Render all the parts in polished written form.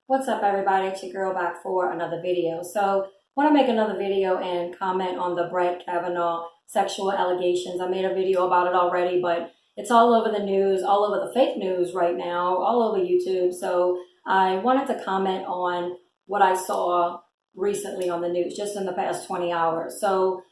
What's up, everybody? It's your girl back for another video. So, want to make another video and comment on the Brett Kavanaugh sexual allegations. I made a video about it already, but it's all over the news, all over the fake news right now, all over YouTube. So, I wanted to comment on what I saw recently on the news, just in the past 20 hours. So,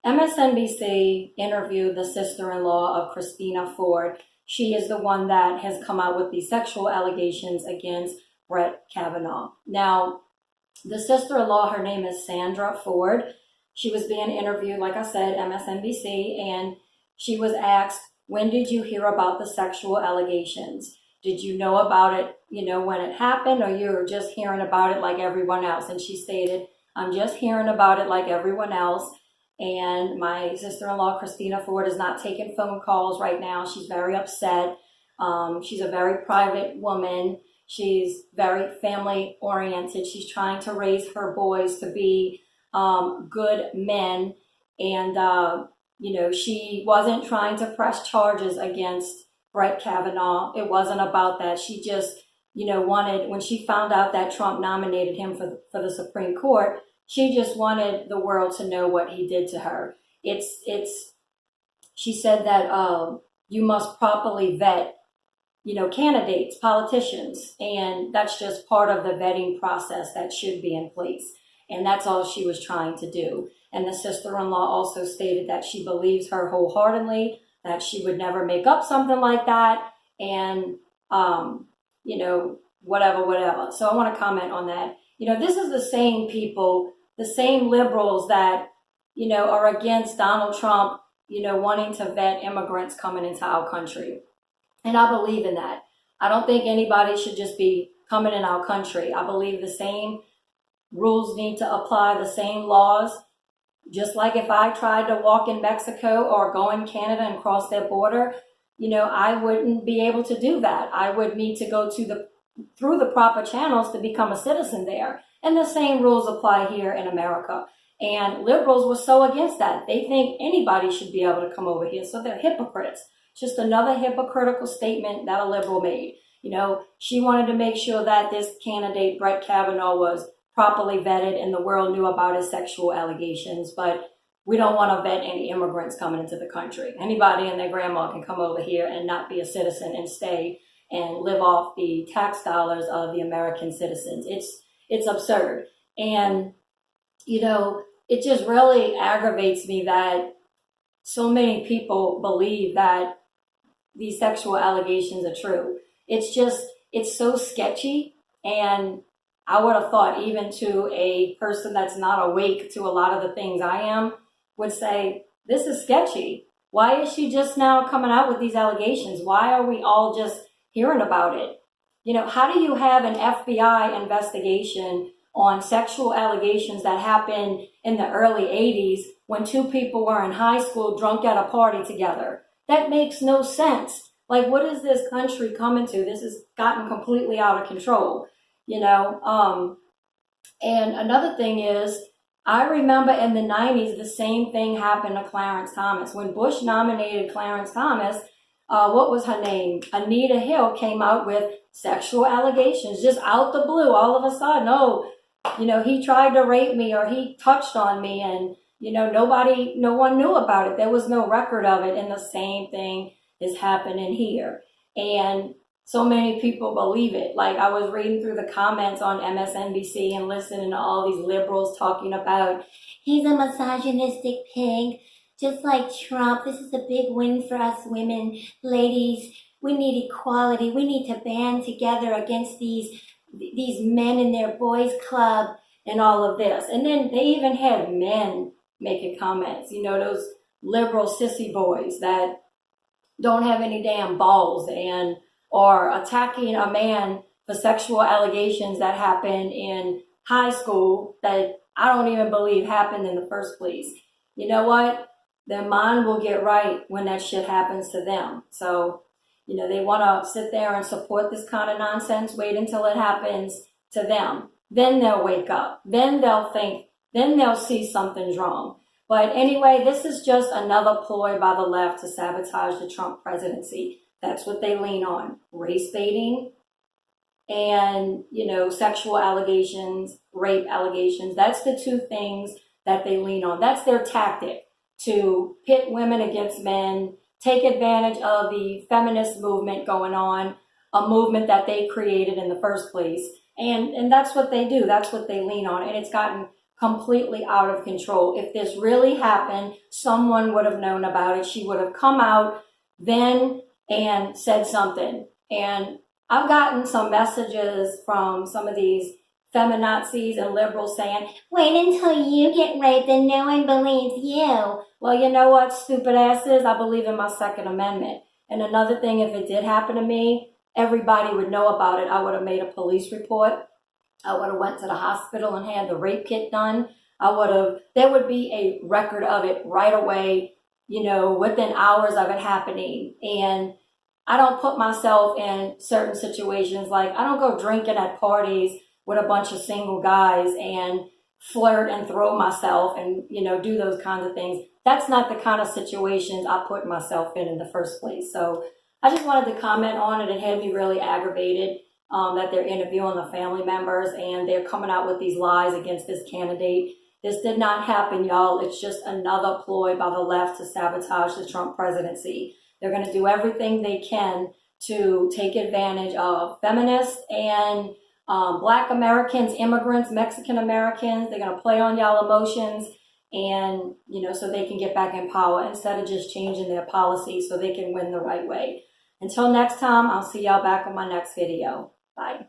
MSNBC interviewed the sister-in-law of Christina Ford. She is the one that has come out with these sexual allegations against Brett Kavanaugh. Now, the sister-in-law, her name is Sandra Ford. She was being interviewed, like I said, MSNBC, and she was asked, when did you hear about the sexual allegations? Did you know about it, when it happened, or you were just hearing about it like everyone else? And she stated, I'm just hearing about it like everyone else. And my sister-in-law, Christina Ford, is not taking phone calls right now. She's very upset. She's a very private woman. She's very family oriented. She's trying to raise her boys to be good men. And, she wasn't trying to press charges against Brett Kavanaugh. It wasn't about that. She just, wanted, when she found out that Trump nominated him for the Supreme Court, she just wanted the world to know what he did to her. She said that you must properly vet candidates, politicians, and that's just part of the vetting process that should be in place. And that's all she was trying to do. And the sister-in-law also stated that she believes her wholeheartedly, that she would never make up something like that, and, whatever. So I want to comment on that. This is the same people, the same liberals that, are against Donald Trump, wanting to vet immigrants coming into our country. And I believe in that. I don't think anybody should just be coming in our country. I believe the same rules need to apply, the same laws. Just like if I tried to walk in Mexico or go in Canada and cross their border, I wouldn't be able to do that. I would need to go through the proper channels to become a citizen there. And the same rules apply here in America. And liberals were so against that. They think anybody should be able to come over here. So they're hypocrites. Just another hypocritical statement that a liberal made. She wanted to make sure that this candidate, Brett Kavanaugh, was properly vetted and the world knew about his sexual allegations. But we don't want to vet any immigrants coming into the country. Anybody and their grandma can come over here and not be a citizen and stay and live off the tax dollars of the American citizens. It's absurd. And, it just really aggravates me that so many people believe that these sexual allegations are true. It's so sketchy. And I would have thought even to a person that's not awake to a lot of the things I am would say, this is sketchy. Why is she just now coming out with these allegations? Why are we all just hearing about it? How do you have an FBI investigation on sexual allegations that happened in the early 80s when two people were in high school drunk at a party together? That makes no sense. Like, what is this country coming to? This has gotten completely out of control, And another thing is, I remember in the 90s, the same thing happened to Clarence Thomas. When Bush nominated Clarence Thomas, what was her name? Anita Hill came out with sexual allegations just out the blue. All of a sudden, he tried to rape me or he touched on me, and, no one knew about it. There was no record of it. And the same thing is happening here. And so many people believe it. Like, I was reading through the comments on MSNBC and listening to all these liberals talking about, he's a misogynistic pig, just like Trump. This is a big win for us women. Ladies, we need equality. We need to band together against these men in their boys club and all of this. And then they even had men making comments, those liberal sissy boys that don't have any damn balls or attacking a man for sexual allegations that happened in high school that I don't even believe happened in the first place. You know what? Their mind will get right when that shit happens to them. So, they want to sit there and support this kind of nonsense, wait until it happens to them. Then they'll wake up. Then they'll think, then they'll see something's wrong. But anyway, this is just another ploy by the left to sabotage the Trump presidency. That's what they lean on. Race baiting, and, sexual allegations, rape allegations. That's the two things that they lean on. That's their tactic, to pit women against men, take advantage of the feminist movement going on, a movement that they created in the first place. And that's what they do. That's what they lean on. And it's gotten completely out of control. If this really happened, someone would have known about it. She would have come out then and said something. And I've gotten some messages from some of these feminazis and liberals saying, wait until you get raped and no one believes you. Well, you know what, stupid asses? I believe in my Second Amendment. And another thing, if it did happen to me, everybody would know about it. I would have made a police report. I would have went to the hospital and had the rape kit done. There would be a record of it right away, within hours of it happening. And I don't put myself in certain situations. Like, I don't go drinking at parties with a bunch of single guys and flirt and throw myself and, do those kinds of things. That's not the kind of situations I put myself in the first place. So I just wanted to comment on it. It had me really aggravated that they're interviewing the family members and they're coming out with these lies against this candidate. This did not happen, y'all. It's just another ploy by the left to sabotage the Trump presidency. They're going to do everything they can to take advantage of feminists and Black Americans, immigrants, Mexican Americans. They're going to play on y'all emotions and, so they can get back in power instead of just changing their policy so they can win the right way. Until next time, I'll see y'all back on my next video. Bye.